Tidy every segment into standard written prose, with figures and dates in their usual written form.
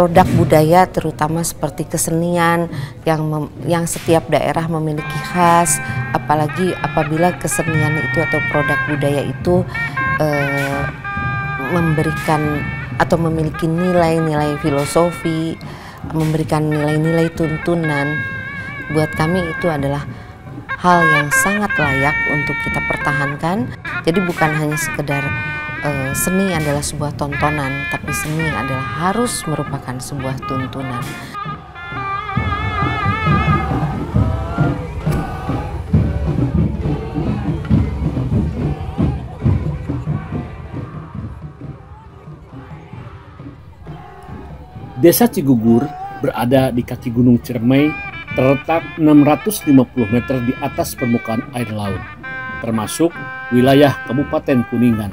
produk budaya terutama seperti kesenian yang setiap daerah memiliki khas, apalagi apabila kesenian itu atau produk budaya itu memberikan atau memiliki nilai-nilai filosofi, memberikan nilai-nilai tuntunan. Buat kami itu adalah hal yang sangat layak untuk kita pertahankan. Jadi bukan hanya sekedar seni adalah sebuah tontonan, tapi seni adalah harus merupakan sebuah tuntunan. Desa Cigugur berada di kaki Gunung Ciremai, terletak 650 meter di atas permukaan air laut, termasuk wilayah Kabupaten Kuningan.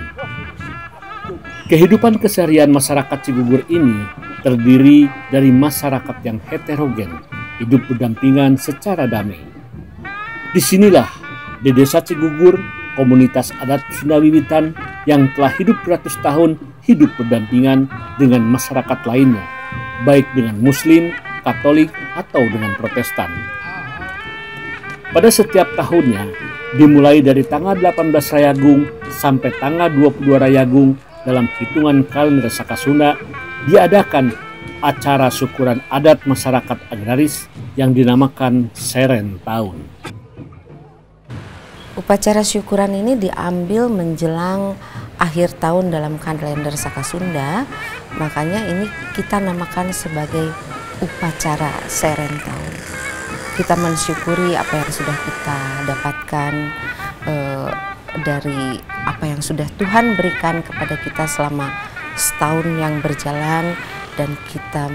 Kehidupan keseharian masyarakat Cigugur ini terdiri dari masyarakat yang heterogen, hidup berdampingan secara damai. Disinilah, di Desa Cigugur, komunitas adat Sunda Wiwitan yang telah hidup beratus tahun hidup berdampingan dengan masyarakat lainnya, baik dengan Muslim, Katolik, atau dengan Protestan. Pada setiap tahunnya, dimulai dari tanggal 18 Rayagung sampai tanggal 22 Rayagung dalam hitungan kalender Saka Sunda, diadakan acara syukuran adat masyarakat agraris yang dinamakan Seren Tahun. Upacara syukuran ini diambil menjelang akhir tahun dalam kalender Saka Sunda, makanya ini kita namakan sebagai upacara Seren Tahun. Kita mensyukuri apa yang sudah kita dapatkan dari apa yang sudah Tuhan berikan kepada kita selama setahun yang berjalan, dan kita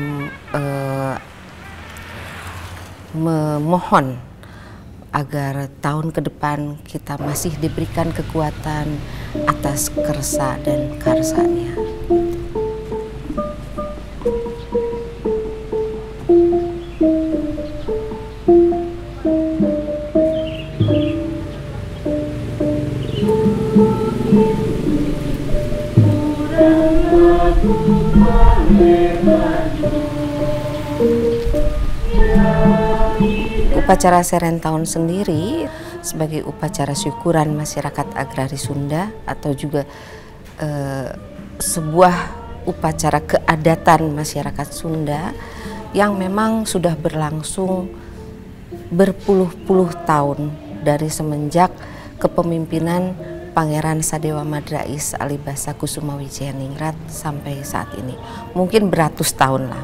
memohon agar tahun ke depan kita masih diberikan kekuatan atas kersa dan karsanya. Upacara Seren Tahun sendiri sebagai upacara syukuran masyarakat agraris Sunda atau juga sebuah upacara keadatan masyarakat Sunda yang memang sudah berlangsung berpuluh-puluh tahun dari semenjak kepemimpinan Pangeran Sadewa Madrais Alibasa Kusuma Wijayaningrat sampai saat ini. Mungkin beratus tahun lah.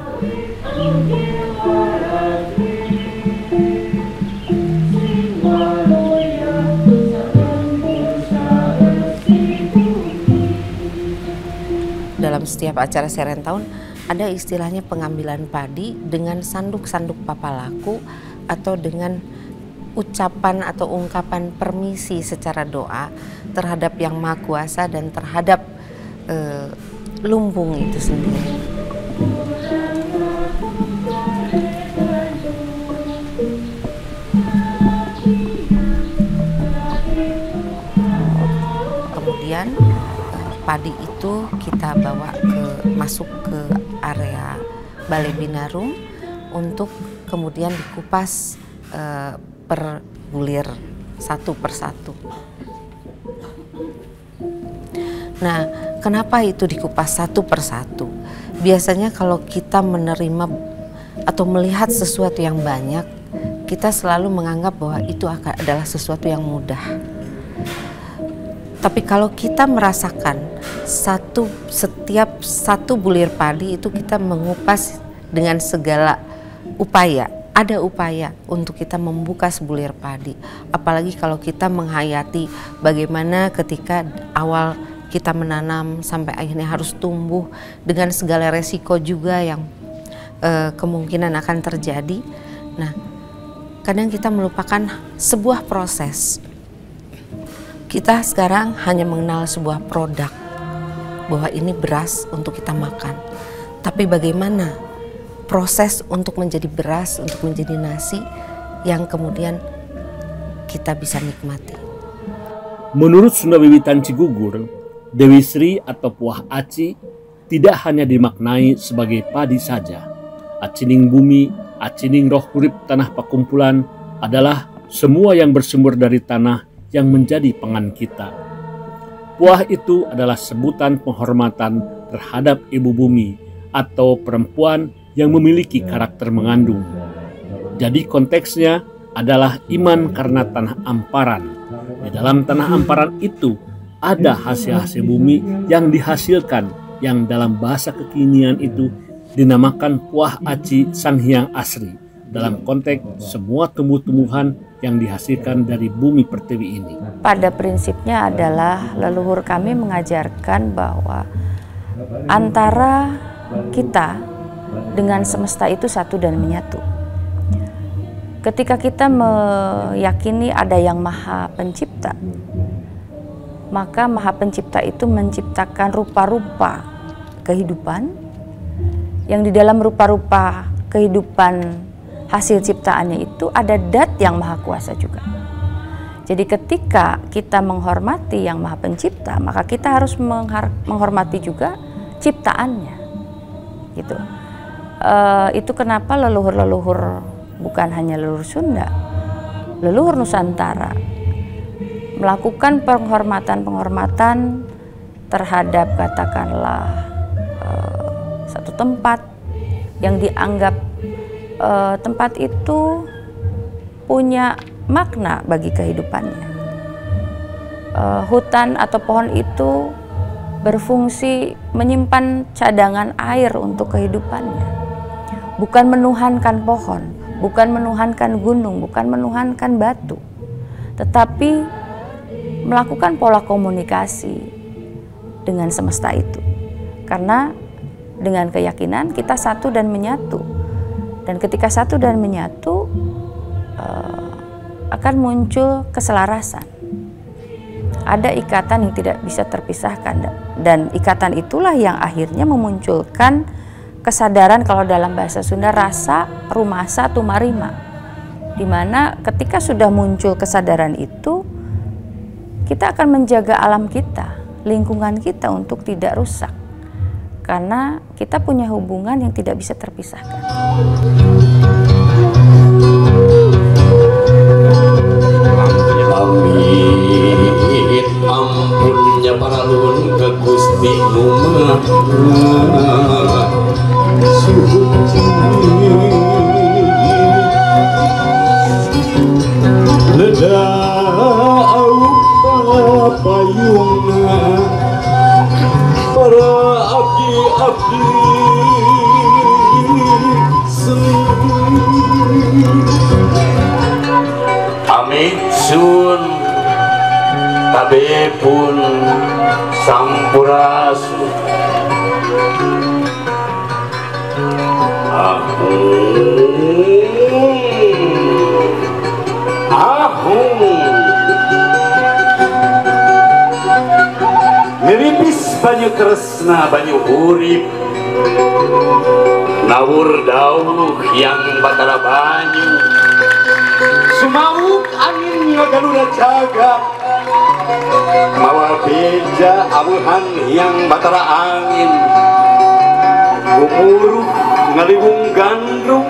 Dalam setiap acara Seren Tahun ada istilahnya pengambilan padi dengan sanduk-sanduk papalaku atau dengan ucapan atau ungkapan permisi secara doa terhadap Yang Maha Kuasa dan terhadap lumbung itu sendiri. Kemudian padi itu kita bawa masuk ke area Balai Binarum untuk kemudian dikupas per bulir satu persatu. Nah, kenapa itu dikupas satu persatu? Biasanya kalau kita menerima atau melihat sesuatu yang banyak, kita selalu menganggap bahwa itu adalah sesuatu yang mudah. Tapi kalau kita merasakan setiap satu bulir padi itu kita mengupas dengan segala upaya. Ada upaya untuk kita membuka sebulir padi. Apalagi kalau kita menghayati bagaimana ketika awal kita menanam sampai akhirnya harus tumbuh dengan segala resiko juga yang kemungkinan akan terjadi. Nah, kadang kita melupakan sebuah proses. Kita sekarang hanya mengenal sebuah produk, bahwa ini beras untuk kita makan. Tapi bagaimana proses untuk menjadi beras, untuk menjadi nasi yang kemudian kita bisa nikmati. Menurut Sunda Wiwitan Cigugur, Dewi Sri atau Puah Aci tidak hanya dimaknai sebagai padi saja. Acining bumi, acining roh urip tanah pakumpulan adalah semua yang bersumber dari tanah yang menjadi pangan kita. Puah itu adalah sebutan penghormatan terhadap ibu bumi atau perempuan yang memiliki karakter mengandung. Jadi konteksnya adalah iman karena tanah amparan. Di dalam tanah amparan itu ada hasil-hasil bumi yang dihasilkan, yang dalam bahasa kekinian itu dinamakan Puah Aci Sang Hyang Asri, dalam konteks semua tumbuh-tumbuhan yang dihasilkan dari bumi pertiwi ini. Pada prinsipnya adalah leluhur kami mengajarkan bahwa antara kita dengan semesta itu satu dan menyatu. Ketika kita meyakini ada yang Maha Pencipta, maka Maha Pencipta itu menciptakan rupa-rupa kehidupan, yang di dalam rupa-rupa kehidupan hasil ciptaannya itu ada Dat yang Maha Kuasa juga. Jadi ketika kita menghormati yang Maha Pencipta, maka kita harus menghormati juga ciptaannya. Gitu. Itu kenapa leluhur-leluhur, bukan hanya leluhur Sunda, leluhur Nusantara melakukan penghormatan terhadap katakanlah satu tempat yang dianggap tempat itu punya makna bagi kehidupannya. Hutan atau pohon itu berfungsi menyimpan cadangan air untuk kehidupannya. Bukan menuhankan pohon, bukan menuhankan gunung, bukan menuhankan batu, tetapi melakukan pola komunikasi dengan semesta itu. Karena dengan keyakinan kita satu dan menyatu. Dan ketika satu dan menyatu, akan muncul keselarasan. Ada ikatan yang tidak bisa terpisahkan, dan ikatan itulah yang akhirnya memunculkan kesadaran, kalau dalam bahasa Sunda, rasa rumasa tumarima, di mana ketika sudah muncul kesadaran itu, kita akan menjaga alam kita, lingkungan kita untuk tidak rusak, karena kita punya hubungan yang tidak bisa terpisahkan. Amit ampunnya para luhun ke Gusti Numaha suci leda aupa payungna para abdi-abdi Amit sun tabe pun sampurasu niripis banyu kresna banyu urip nawur dauh yang batara banyu sumauk angin ngagalura jagat mawa beja abuhan yang batara angin umuruh ngaliwung gandrung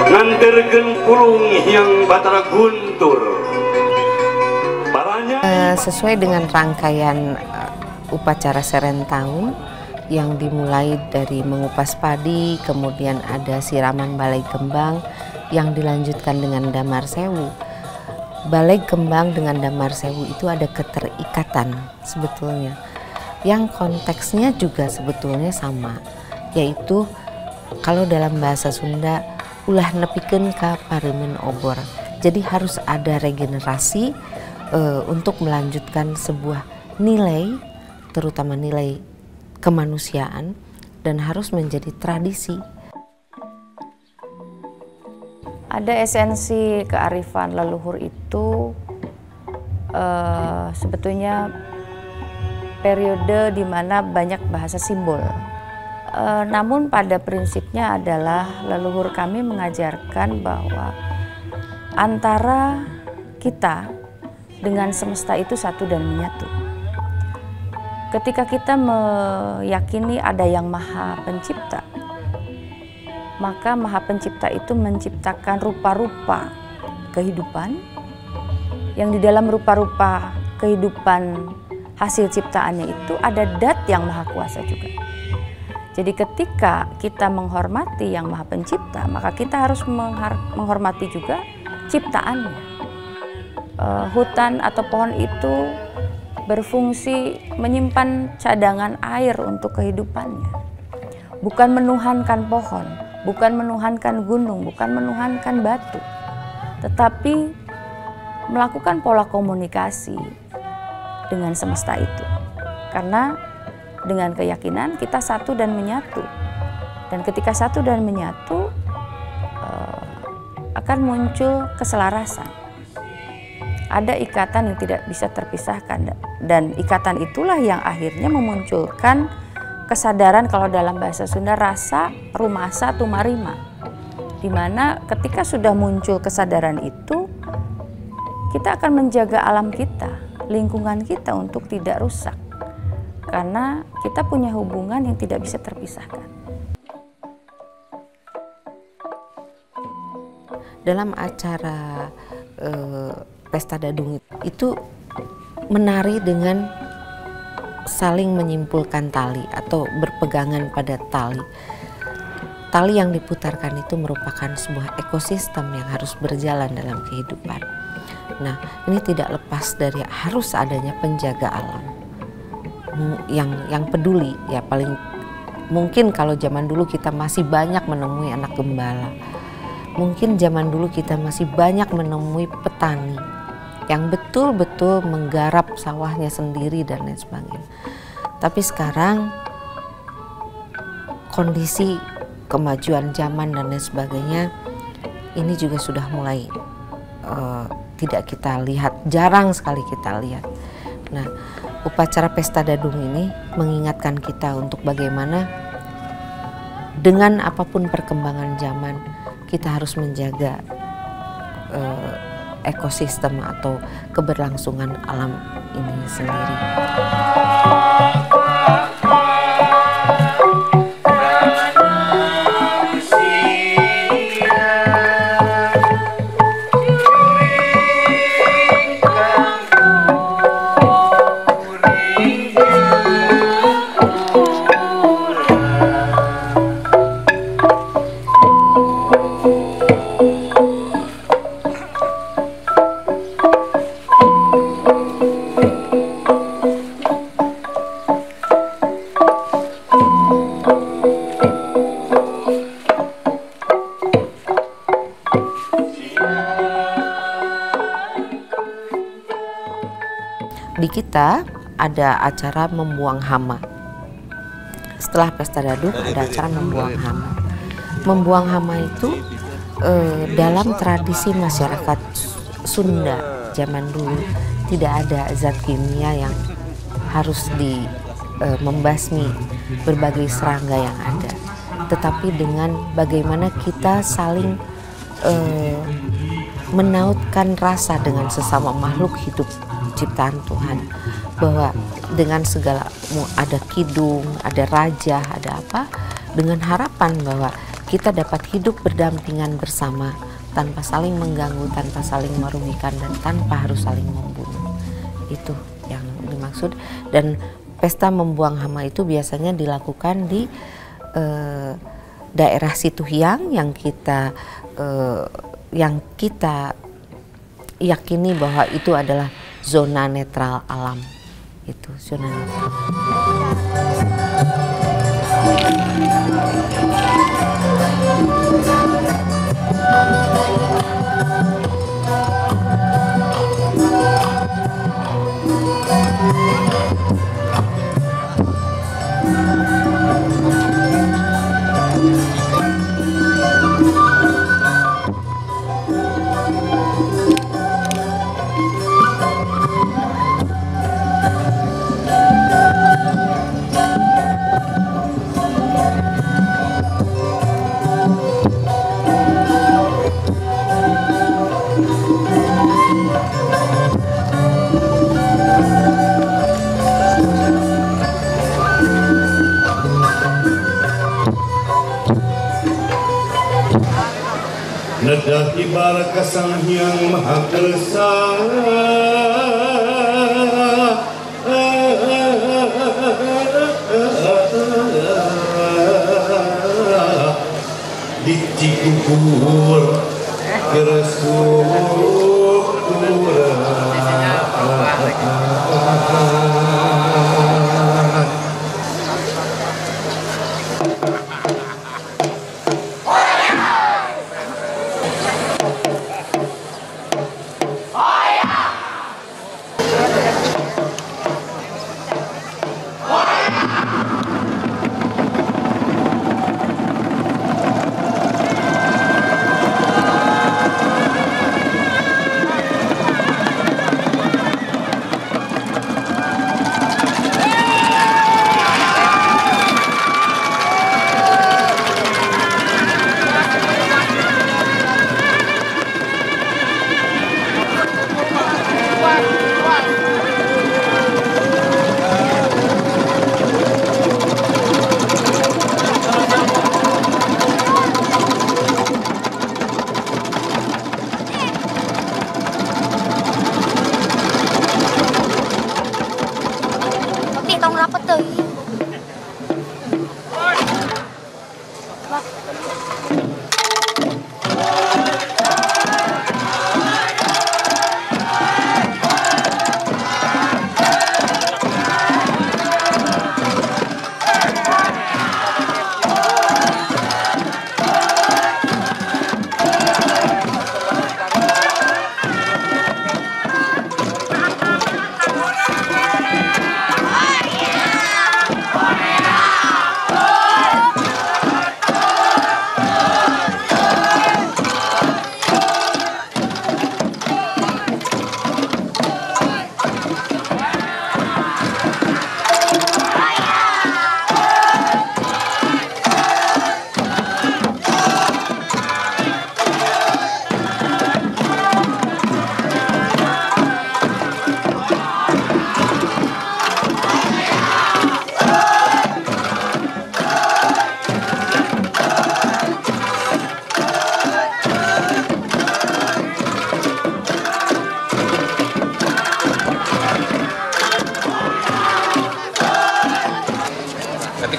ngantergen pulung yang batara guntur sesuai dengan rangkaian upacara Serentahun yang dimulai dari mengupas padi, kemudian ada siraman Balai Kembang yang dilanjutkan dengan Damar Sewu. Balai Kembang dengan Damar Sewu itu ada keterikatan sebetulnya, yang konteksnya juga sebetulnya sama, yaitu kalau dalam bahasa Sunda ulah nepikeun ka paremen obor. Jadi harus ada regenerasi untuk melanjutkan sebuah nilai, terutama nilai kemanusiaan, dan harus menjadi tradisi. Ada esensi kearifan leluhur itu sebetulnya periode di mana banyak bahasa simbol. Namun pada prinsipnya adalah leluhur kami mengajarkan bahwa antara kita dengan semesta itu satu dan menyatu. Ketika kita meyakini ada yang Maha Pencipta, maka Maha Pencipta itu menciptakan rupa-rupa kehidupan, yang di dalam rupa-rupa kehidupan hasil ciptaannya itu ada Dat yang Maha Kuasa juga. Jadi ketika kita menghormati yang Maha Pencipta, maka kita harus menghormati juga ciptaannya. Hutan atau pohon itu berfungsi menyimpan cadangan air untuk kehidupannya. Bukan menuhankan pohon, bukan menuhankan gunung, bukan menuhankan batu, tetapi melakukan pola komunikasi dengan semesta itu. Karena dengan keyakinan kita satu dan menyatu. Dan ketika satu dan menyatu, akan muncul keselarasan. Ada ikatan yang tidak bisa terpisahkan, dan ikatan itulah yang akhirnya memunculkan kesadaran, kalau dalam bahasa Sunda rasa rumasa tumarima, dimana ketika sudah muncul kesadaran itu, kita akan menjaga alam kita, lingkungan kita untuk tidak rusak, karena kita punya hubungan yang tidak bisa terpisahkan. Dalam acara Pesta Dadung itu menari dengan saling menyimpulkan tali atau berpegangan pada tali. Tali yang diputarkan itu merupakan sebuah ekosistem yang harus berjalan dalam kehidupan. Nah, ini tidak lepas dari harus adanya penjaga alam yang peduli. Ya, paling mungkin kalau zaman dulu kita masih banyak menemui anak gembala. Mungkin zaman dulu kita masih banyak menemui petani yang betul-betul menggarap sawahnya sendiri dan lain sebagainya. Tapi sekarang kondisi kemajuan zaman dan lain sebagainya ini juga sudah mulai tidak kita lihat, jarang sekali kita lihat. Nah, upacara Pesta Dadung ini mengingatkan kita untuk bagaimana dengan apapun perkembangan zaman kita harus menjaga ekosistem atau keberlangsungan alam ini sendiri. Di kita ada acara membuang hama. Setelah Pesta Dadung ada acara membuang hama. Membuang hama itu dalam tradisi masyarakat Sunda zaman dulu tidak ada zat kimia yang harus membasmi berbagai serangga yang ada. Tetapi dengan bagaimana kita saling menautkan rasa dengan sesama makhluk hidup ciptaan Tuhan, bahwa dengan segala ada kidung, ada raja, ada apa, dengan harapan bahwa kita dapat hidup berdampingan bersama tanpa saling mengganggu, tanpa saling merugikan, dan tanpa harus saling membunuh. Itu yang dimaksud. Dan pesta membuang hama itu biasanya dilakukan di daerah Situhiang yang kita yakini bahwa itu adalah zona netral alam. Itu zona netral. ibarat Sang Hyang Maha Esa di Cigugur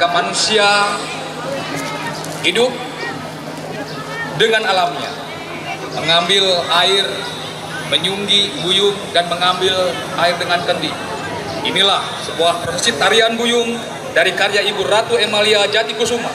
ketika manusia hidup dengan alamnya, mengambil air, menyunggi, buyung, dan mengambil air dengan kendi. Inilah sebuah prosesi tarian buyung dari karya Ibu Ratu Emalia Jatikusuma.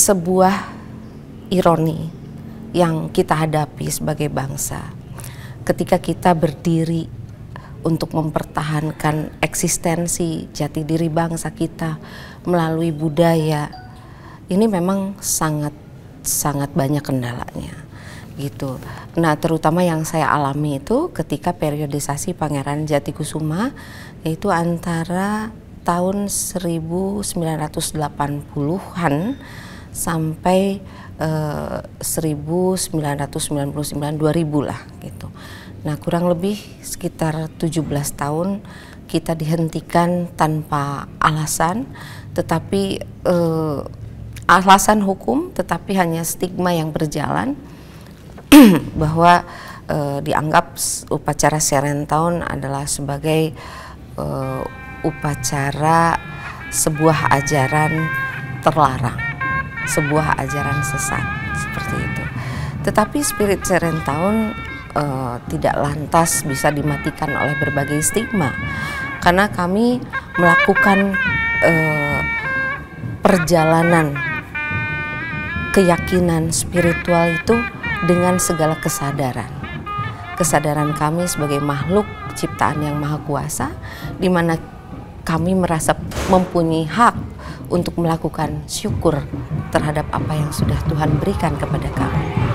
Sebuah ironi yang kita hadapi sebagai bangsa ketika kita berdiri untuk mempertahankan eksistensi jati diri bangsa kita melalui budaya, ini memang sangat banyak kendalanya gitu. Nah, terutama yang saya alami itu ketika periodisasi Pangeran Jatikusuma, yaitu antara tahun 1980-an sampai 1999-2000 lah gitu. Nah, kurang lebih sekitar 17 tahun kita dihentikan tanpa alasan, tetapi alasan hukum, tetapi hanya stigma yang berjalan bahwa dianggap upacara Serentakun adalah sebagai upacara sebuah ajaran terlarang, sebuah ajaran sesat, seperti itu. Tetapi spirit Serentakun tidak lantas bisa dimatikan oleh berbagai stigma, karena kami melakukan perjalanan keyakinan spiritual itu dengan segala kesadaran kami sebagai makhluk ciptaan yang maha kuasa, di mana kami merasa mempunyai hak untuk melakukan syukur terhadap apa yang sudah Tuhan berikan kepada kami.